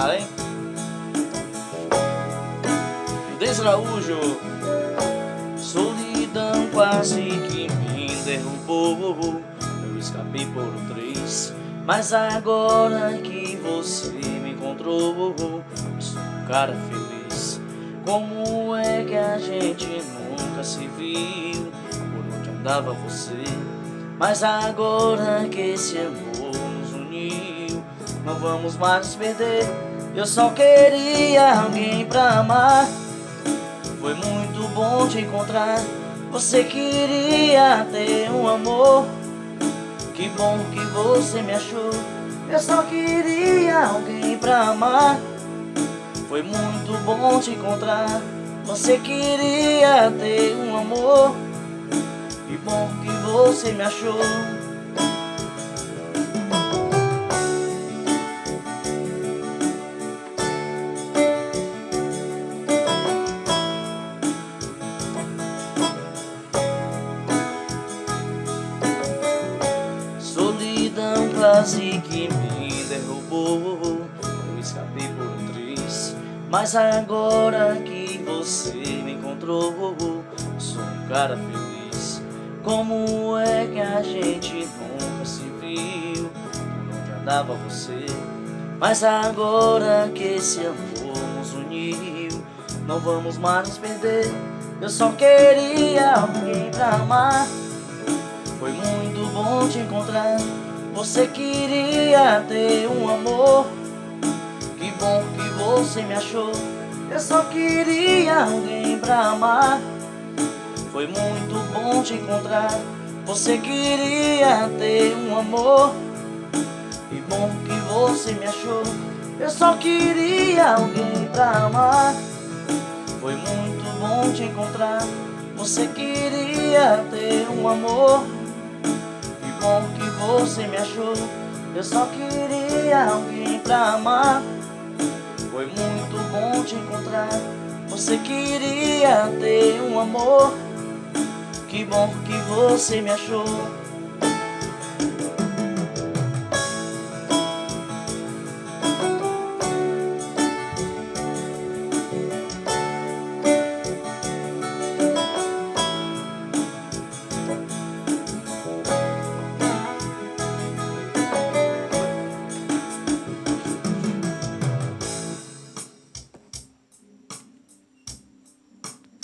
cara, hein? Deise Araújo. Solidão quase que me derrubou. Eu escapei por um triz, mas agora que você me encontrou, sou um cara feliz. Como é que a gente nunca se viu? Por onde andava você? Mas agora que esse amor nos uniu, não vamos mais nos perder. Eu só queria alguém pra amar. Foi muito bom te encontrar. Você queria ter um amor. Que bom que você me achou. Eu só queria alguém pra amar. Foi muito bom te encontrar. Você queria ter um amor. Que bom que você me achou. Solidão quase que me derrubou. Eu escapei por um triz, mas agora que você me encontrou, sou um cara feliz. Como é que a gente nunca se viu? Por onde andava você? Mas agora que esse amor nos uniu, não vamos mais nos perder. Eu só queria alguém pra amar. Foi muito bom te encontrar. Você queria ter um amor. Que bom que você me achou. Eu só queria alguém pra amar. Foi muito bom te encontrar. Você queria ter um amor. Que bom que você me achou. Eu só queria alguém pra amar. Foi muito bom te encontrar. Você queria ter um amor. Que bom que você me achou. Eu só queria alguém pra amar. Foi muito bom te encontrar. Você queria ter um amor. Que bom que você me achou.